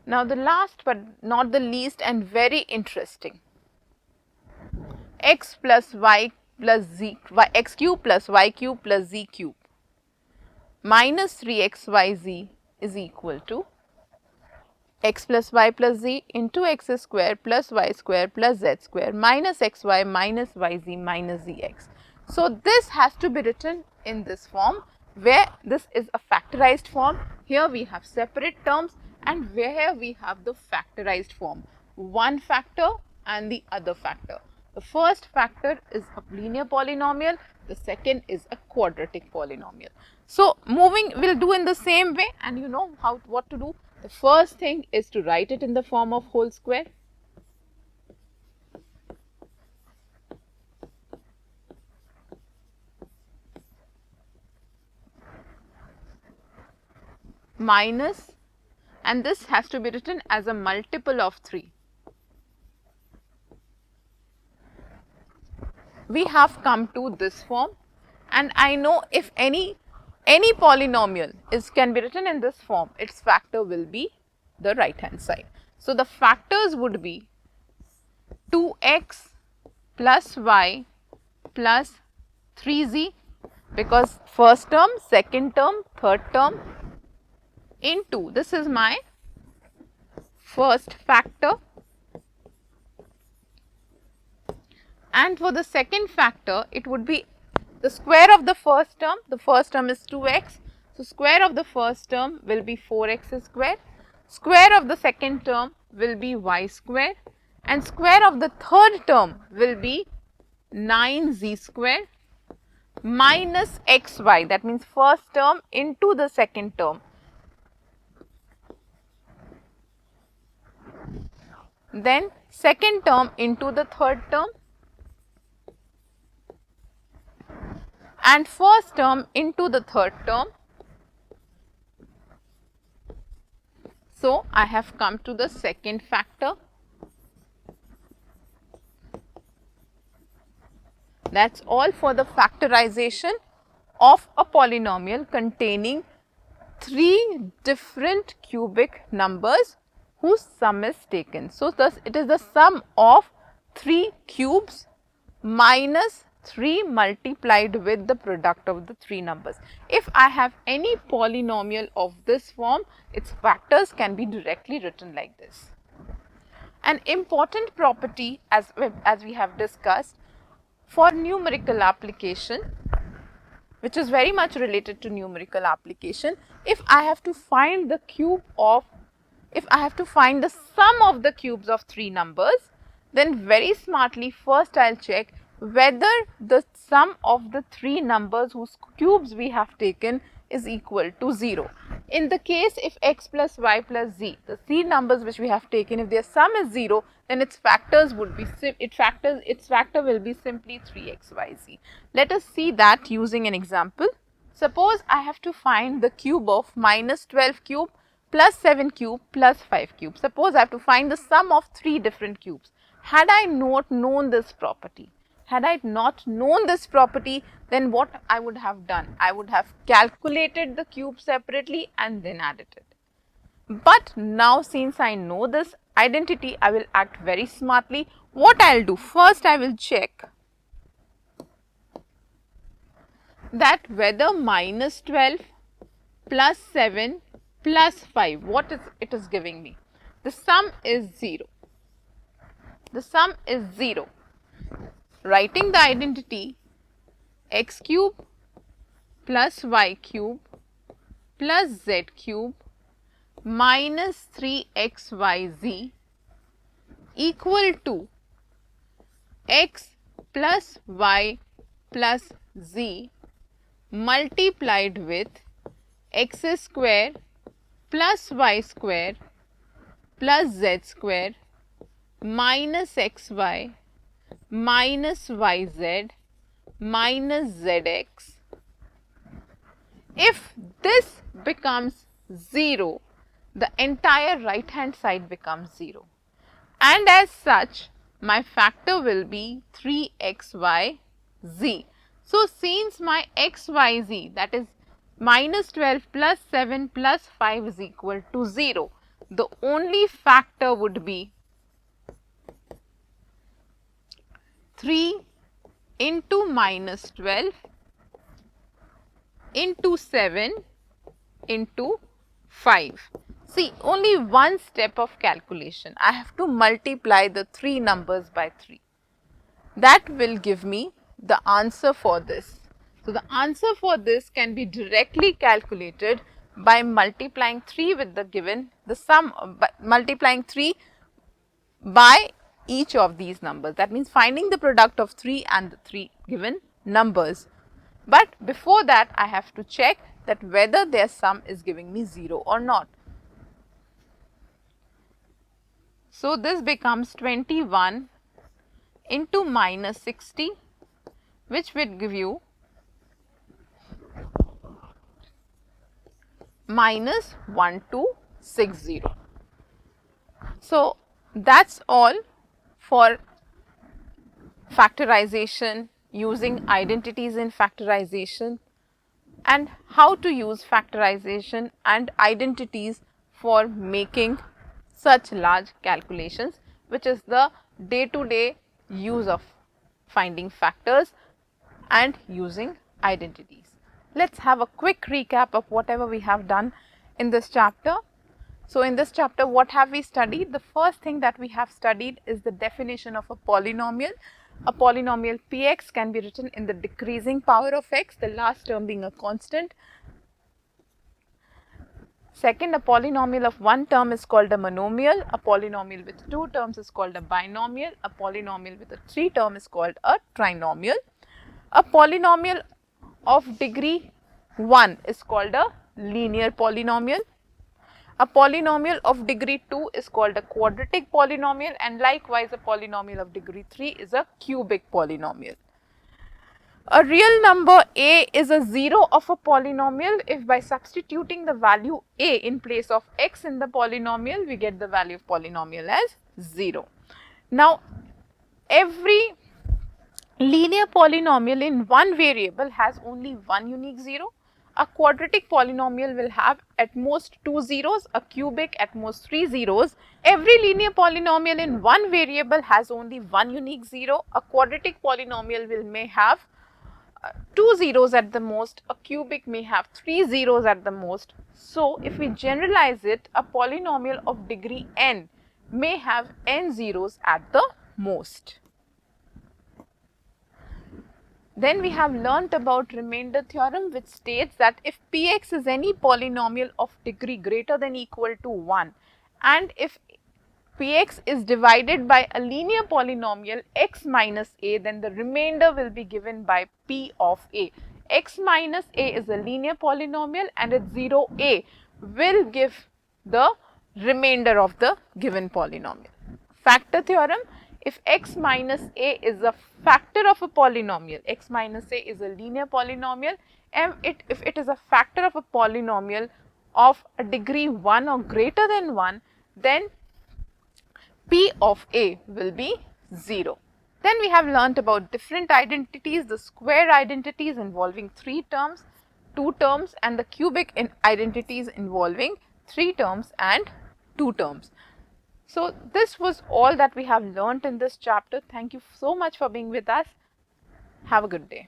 Now the last but not the least and very interesting, x plus y plus z, x cube plus y cube plus z cube minus 3xyz is equal to x plus y plus z into x square plus y square plus z square minus xy minus yz minus zx. So this has to be written in this form, where this is a factorized form. Here we have separate terms, and where we have the factorized form, one factor and the other factor. The first factor is a linear polynomial, the second is a quadratic polynomial. So moving, we'll do in the same way, and you know what to do. The first thing is to write it in the form of whole square. Minus, and this has to be written as a multiple of 3. We have come to this form, and I know if any polynomial can be written in this form, its factor will be the right hand side. So the factors would be 2x plus y plus 3z, because first term, second term, third term, into, this is my first factor, and for the second factor it would be the square of the first term. The first term is 2x, so square of the first term will be 4x square, square of the second term will be y square, and square of the third term will be 9z square minus xy, that means first term into the second term, then second term into the third term, and first term into the third term. So I have come to the second factor. That's all for the factorization of a polynomial containing 3 different cubic numbers whose sum is taken. So thus it is the sum of 3 cubes minus 3 multiplied with the product of the 3 numbers. If I have any polynomial of this form, its factors can be directly written like this. An important property, as we have discussed, for numerical application, which is very much related to numerical application, if I have to find the sum of the cubes of 3 numbers, then very smartly first I'll check whether the sum of the 3 numbers whose cubes we have taken is equal to 0. In the case if x plus y plus z, the 3 numbers which we have taken, if their sum is 0, then its factors would be its factor will be simply 3xyz. Let us see that using an example. Suppose I have to find the cube of minus 12 cube plus 7 cube plus 5 cube. Suppose I have to find the sum of 3 different cubes. Had I not known this property, then what I would have done? I would have calculated the cube separately and then added it. But now since I know this identity, I will act very smartly. What I will do? First I will check that whether minus 12 plus 7 plus 5, what is it is giving me? The sum is 0. The sum is 0. Writing the identity x cube plus y cube plus z cube minus 3xyz equal to x plus y plus z multiplied with x square plus y square plus z square minus xy minus yz minus zx. If this becomes 0, the entire right hand side becomes 0, and as such my factor will be 3xyz. So since my xyz, that is minus 12 plus 7 plus 5 is equal to 0, the only factor would be 3 into minus 12 into 7 into 5. See, only one step of calculation. I have to multiply the three numbers by 3. That will give me the answer for this. So, the answer for this can be directly calculated by multiplying 3 with the given, the sum, multiplying 3 by each of these numbers. That means finding the product of 3 and the 3 given numbers. But before that, I have to check that whether their sum is giving me 0 or not. So, this becomes 21 into minus 60, which will give you minus 1260. So, that's all for factorization, using identities in factorization, and how to use factorization and identities for making such large calculations, which is the day-to-day use of finding factors and using identities. Let's have a quick recap of whatever we have done in this chapter. So, in this chapter, what have we studied? The first thing that we have studied is the definition of a polynomial. A polynomial px can be written in the decreasing power of x, the last term being a constant. Second, a polynomial of one term is called a monomial. A polynomial with two terms is called a binomial. A polynomial with a three term is called a trinomial. A polynomial of degree 1 is called a linear polynomial. A polynomial of degree 2 is called a quadratic polynomial, and likewise a polynomial of degree 3 is a cubic polynomial. A real number a is a 0 of a polynomial if by substituting the value a in place of x in the polynomial, we get the value of polynomial as 0. Now, every linear polynomial in one variable has only one unique 0. A quadratic polynomial will have at most 2 zeros, a cubic at most 3 zeros. Every linear polynomial in one variable has only one unique 0. A quadratic polynomial may have 2 zeros at the most, a cubic may have 3 zeros at the most. So, if we generalize it, a polynomial of degree n may have n zeros at the most. Then we have learnt about remainder theorem, which states that if px is any polynomial of degree greater than equal to 1 and if px is divided by a linear polynomial x minus a, then the remainder will be given by p of a. X minus a is a linear polynomial and its 0a will give the remainder of the given polynomial. Factor theorem: if x minus a is a factor of a polynomial, x minus a is a linear polynomial, and if it is a factor of a polynomial of a degree 1 or greater than 1, then p of a will be 0. Then we have learnt about different identities, the square identities involving 3 terms, 2 terms, and the cubic identities involving 3 terms and 2 terms. So, this was all that we have learnt in this chapter. Thank you so much for being with us. Have a good day.